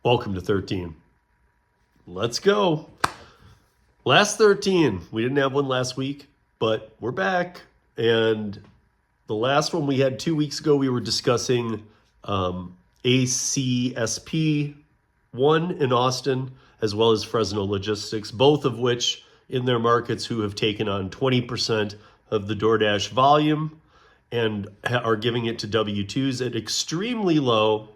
Welcome to 13. Let's go. Last 13. We didn't have one last week, but we're back. And the last one we had 2 weeks ago, we were discussing ACSP 1 in Austin, as well as Fresno Logistics, both of which in their markets who have taken on 20% of the DoorDash volume and are giving it to W2s at extremely low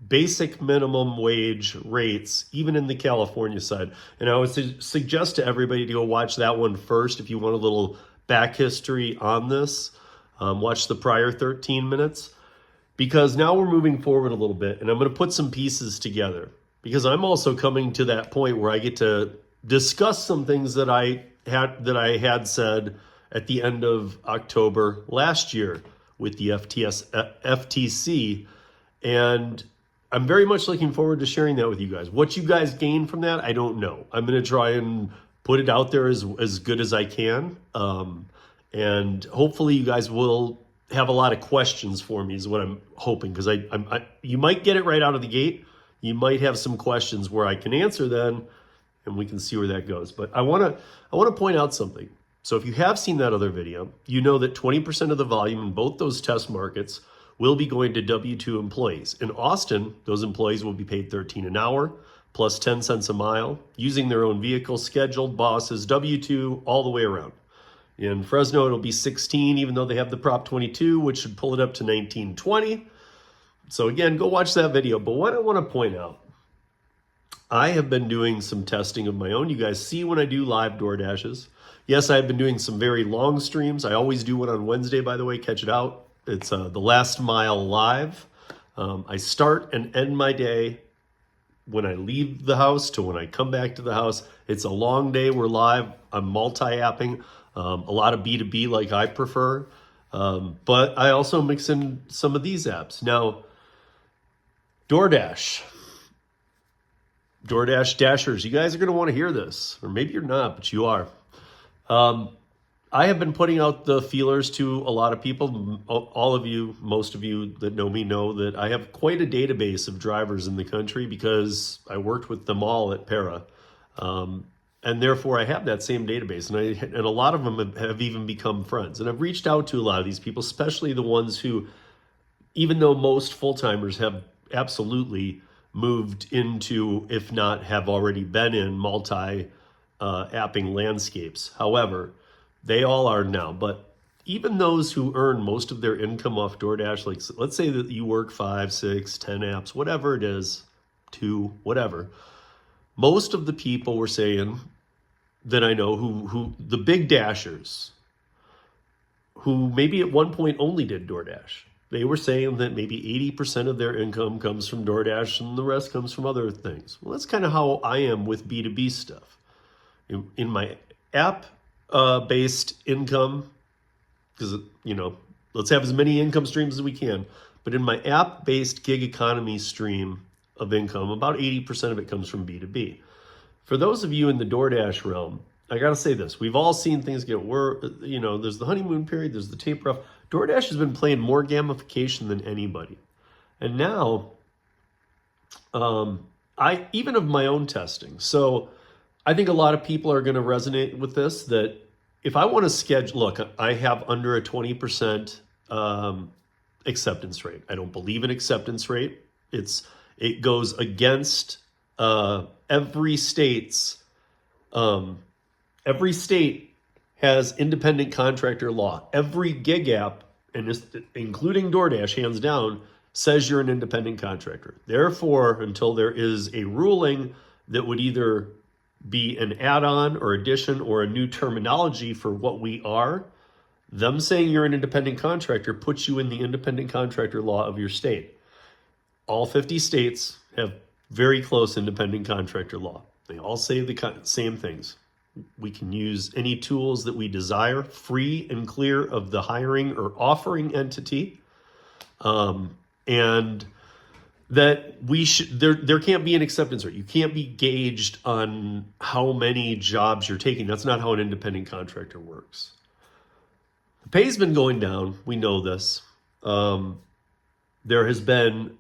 basic minimum wage rates, even in the California side. And I would suggest to everybody to go watch that one first if you want a little back history on this. Watch the prior 13 minutes, because now we're moving forward a little bit, and I'm going to put some pieces together, because I'm also coming to that point where I get to discuss some things that I had said at the end of October last year with the FTC, and I'm very much looking forward to sharing that with you guys. What you guys gain from that, I don't know. I'm going to try and put it out there as good as I can. And hopefully you guys will have a lot of questions for me is what I'm hoping, because you might get it right out of the gate. You might have some questions where I can answer then, and we can see where that goes. But I want to point out something. So if you have seen that other video, you know that 20% of the volume in both those test markets will be going to W2 employees. In Austin, those employees will be paid $13 an hour plus 10 cents a mile, using their own vehicle, scheduled bosses, W2 all the way around. In Fresno, it'll be 16, even though they have the Prop 22, which should pull it up to 1920. So again, go watch that video. But what I want to point out, I have been doing some testing of my own. You guys see when I do live DoorDashes. Yes, I've been doing some very long streams. I always do one on Wednesday, by the way, catch it out. It's the Last Mile Live. I start and end my day when I leave the house to when I come back to the house. It's a long day. We're live. I'm multi-apping. A lot of B2B like I prefer. But I also mix in some of these apps. Now, DoorDash Dashers, you guys are going to want to hear this. Or maybe you're not, but you are. I have been putting out the feelers to a lot of people. All of you, most of you that know me know that I have quite a database of drivers in the country, because I worked with them all at Para. And therefore I have that same database, and a lot of them have even become friends. And I've reached out to a lot of these people, especially the ones who, even though most full-timers have absolutely moved into, if not have already been in, multi-apping landscapes. However, they all are now. But even those who earn most of their income off DoorDash, like let's say that you work 5, 6, 10 apps, whatever it is, 2, whatever. Most of the people were saying that I know who the big dashers, who maybe at one point only did DoorDash, they were saying that maybe 80% of their income comes from DoorDash and the rest comes from other things. Well, that's kind of how I am with B2B stuff. In my app-based income, because, let's have as many income streams as we can. But in my app-based gig economy stream of income, about 80% of it comes from B2B. For those of you in the DoorDash realm, I got to say this. We've all seen things get worse. There's the honeymoon period, there's the taper off. DoorDash has been playing more gamification than anybody. And now, I even of my own testing. So I think a lot of people are going to resonate with this, that if I want to schedule, look, I have under a 20% acceptance rate. I don't believe in acceptance rate. It goes against every state has independent contractor law. Every gig app, and including DoorDash, hands down, says you're an independent contractor. Therefore, until there is a ruling that would either be an add-on or addition or a new terminology for what we are, them saying you're an independent contractor puts you in the independent contractor law of your state. All 50 states have very close independent contractor law. They all say the same things. We can use any tools that we desire, free and clear of the hiring or offering entity. And that there can't be an acceptance rate. You can't be gauged on how many jobs you're taking. That's not how an independent contractor works. The pay's been going down. We know this. There has been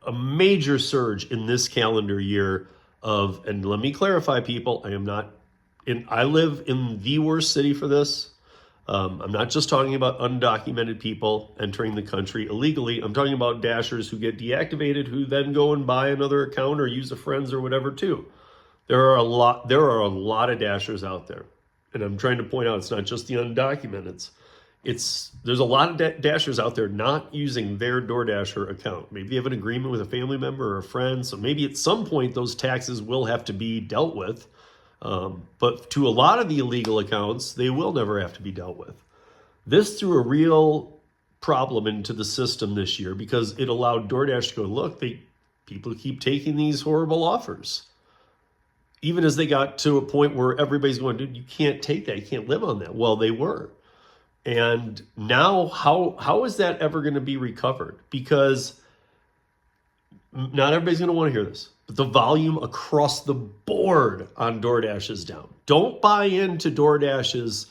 a major surge in this calendar year of, and let me clarify, people, I live in the worst city for this. I'm not just talking about undocumented people entering the country illegally. I'm talking about dashers who get deactivated, who then go and buy another account or use a friend's or whatever too. There are a lot of dashers out there. And I'm trying to point out, it's not just the undocumented. There's a lot of dashers out there not using their DoorDasher account. Maybe they have an agreement with a family member or a friend, so maybe at some point those taxes will have to be dealt with. But to a lot of the illegal accounts, they will never have to be dealt with. This threw a real problem into the system this year because it allowed DoorDash to go, look, people keep taking these horrible offers. Even as they got to a point where everybody's going, dude, you can't take that. You can't live on that. Well, they were. And now how is that ever going to be recovered? Because not everybody's going to want to hear this, but the volume across the board on DoorDash is down. Don't buy into DoorDash's,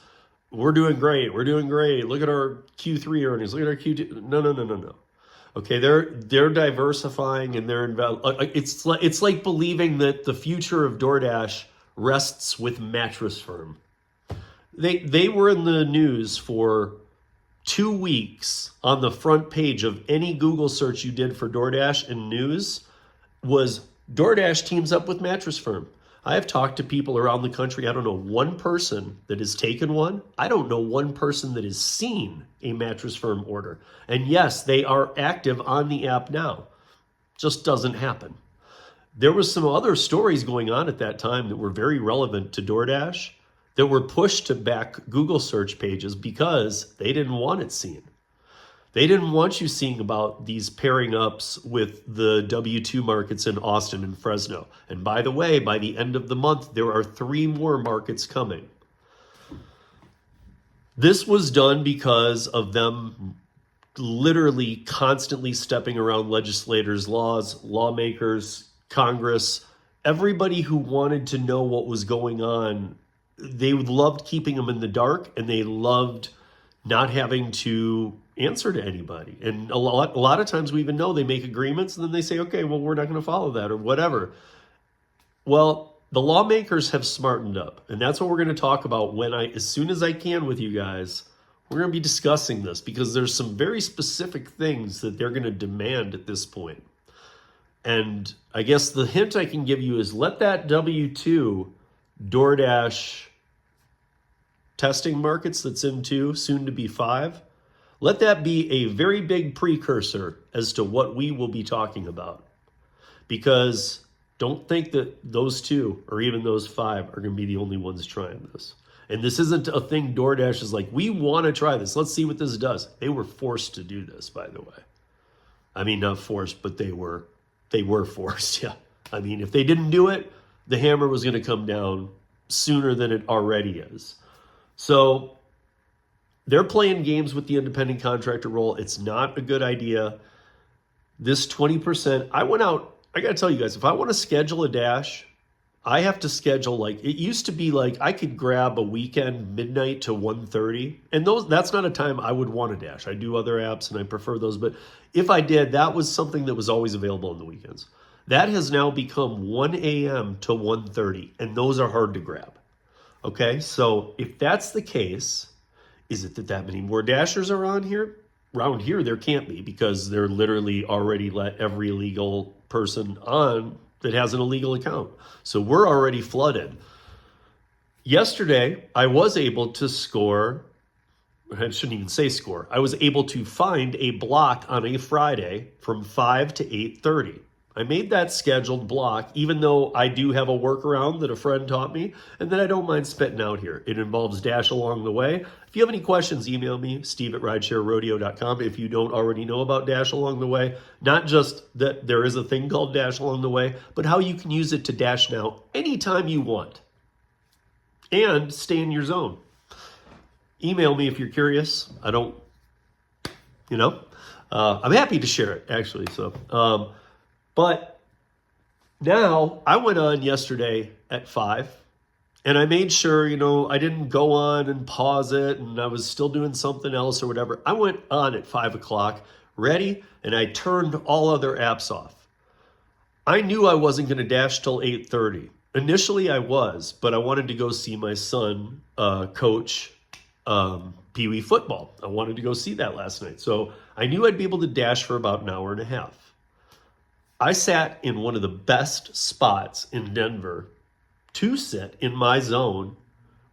we're doing great. Look at our Q3 earnings. Look at our Q2. No. Okay, they're diversifying and it's like believing that the future of DoorDash rests with Mattress Firm. They were in the news for 2 weeks on the front page of any Google search you did for DoorDash and news was DoorDash teams up with Mattress Firm. I have talked to people around the country. I don't know one person that has taken one. I don't know one person that has seen a Mattress Firm order. And yes, they are active on the app now. Just doesn't happen. There was some other stories going on at that time that were very relevant to DoorDash that were pushed to back Google search pages because they didn't want it seen. They didn't want you seeing about these pairing ups with the W2 markets in Austin and Fresno. And by the way, by the end of the month, there are 3 more markets coming. This was done because of them literally constantly stepping around legislators' laws, lawmakers, Congress, everybody who wanted to know what was going on. They loved keeping them in the dark, and they loved not having to answer to anybody. And a lot of times we even know they make agreements and then they say, okay, well, we're not going to follow that or whatever. Well, the lawmakers have smartened up, and that's what we're going to talk about as soon as I can with you guys. We're going to be discussing this because there's some very specific things that they're going to demand at this point. And I guess the hint I can give you is let that W2 DoorDash testing markets that's in 2, soon to be 5, let that be a very big precursor as to what we will be talking about. Because don't think that those 2 or even those 5 are going to be the only ones trying this. And this isn't a thing DoorDash is like, we want to try this. Let's see what this does. They were forced to do this, by the way. I mean, not forced, but they were forced, yeah. I mean, if they didn't do it, the hammer was going to come down sooner than it already is. So they're playing games with the independent contractor role. It's not a good idea. This 20%, I got to tell you guys, if I want to schedule a dash, I have to schedule it used to be I could grab a weekend midnight to 1:30. And that's not a time I would want to dash. I do other apps and I prefer those. But if I did, that was something that was always available on the weekends. That has now become 1 a.m. to 1:30. And those are hard to grab. Okay, so if that's the case, is it that many more dashers are on here? Around here, there can't be because they're literally already let every illegal person on that has an illegal account. So we're already flooded. Yesterday, I was able to score, I shouldn't even say score, I was able to find a block on a Friday from 5 to 8:30. I made that scheduled block, even though I do have a workaround that a friend taught me and that I don't mind spitting out here. It involves Dash along the way. If you have any questions, email me, steve@ridesharerodeo.com. If you don't already know about Dash along the way, not just that there is a thing called Dash along the way, but how you can use it to dash now anytime you want and stay in your zone. Email me if you're curious. I'm happy to share it, actually. But now I went on yesterday at 5 and I made sure, I didn't go on and pause it and I was still doing something else or whatever. I went on at 5 o'clock ready and I turned all other apps off. I knew I wasn't going to dash till 8:30. Initially I was, but I wanted to go see my son coach Pee Wee football. I wanted to go see that last night. So I knew I'd be able to dash for about an hour and a half. I sat in one of the best spots in Denver to sit in my zone.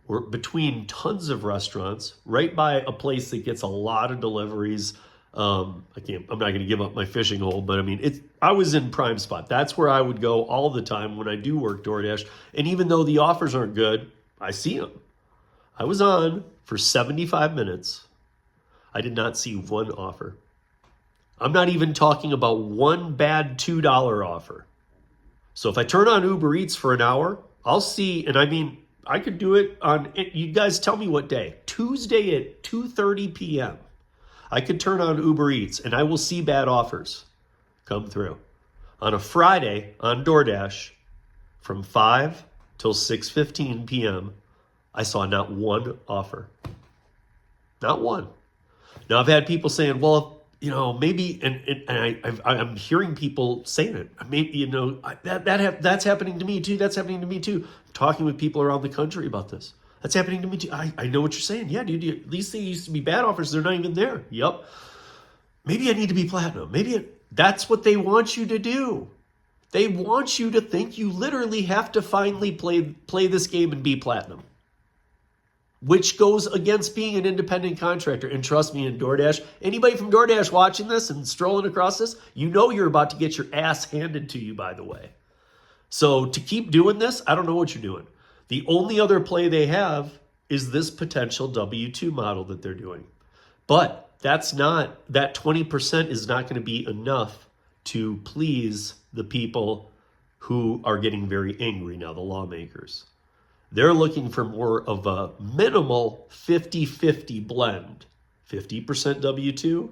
We're between tons of restaurants, right by a place that gets a lot of deliveries. I'm not going to give up my fishing hole, but I mean, I was in prime spot. That's where I would go all the time when I do work DoorDash. And even though the offers aren't good, I see them. I was on for 75 minutes. I did not see one offer. I'm not even talking about one bad $2 offer. So if I turn on Uber Eats for an hour, I'll see, and I mean, I could do it on, you guys tell me what day. Tuesday at 2:30 p.m. I could turn on Uber Eats and I will see bad offers come through. On a Friday on DoorDash from 5 till 6:15 p.m., I saw not one offer. Not one. Now I've had people saying, well, you know, maybe, and I'm hearing people saying it. Maybe, you know, that's happening to me too. That's happening to me too. I'm talking with people around the country about this. That's happening to me too. I know what you're saying. Yeah, dude, these things used to be bad offers. They're not even there. Yep. Maybe I need to be platinum. That's what they want you to do. They want you to think you literally have to finally play this game and be platinum, which goes against being an independent contractor. And trust me, in DoorDash, anybody from DoorDash watching this and strolling across this, you know you're about to get your ass handed to you, by the way. So to keep doing this, I don't know what you're doing. The only other play they have is this potential W2 model that they're doing. But that 20% is not going to be enough to please the people who are getting very angry now, the lawmakers. They're looking for more of a minimal 50-50 blend. 50% W2,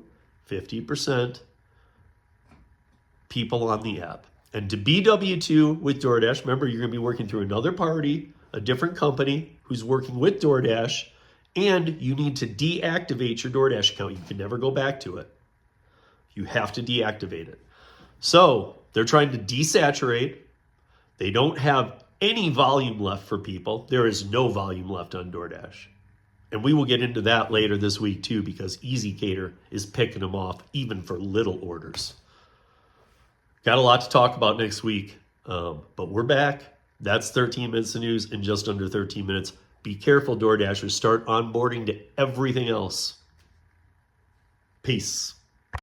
50% people on the app. And to be W2 with DoorDash, remember, you're going to be working through another party, a different company who's working with DoorDash, and you need to deactivate your DoorDash account. You can never go back to it. You have to deactivate it. So they're trying to desaturate. They don't have any volume left for people. There is no volume left on DoorDash. And we will get into that later this week too, because Easy Cater is picking them off even for little orders. Got a lot to talk about next week, but we're back. That's 13 minutes of news in just under 13 minutes. Be careful, DoorDashers. Start onboarding to everything else. Peace.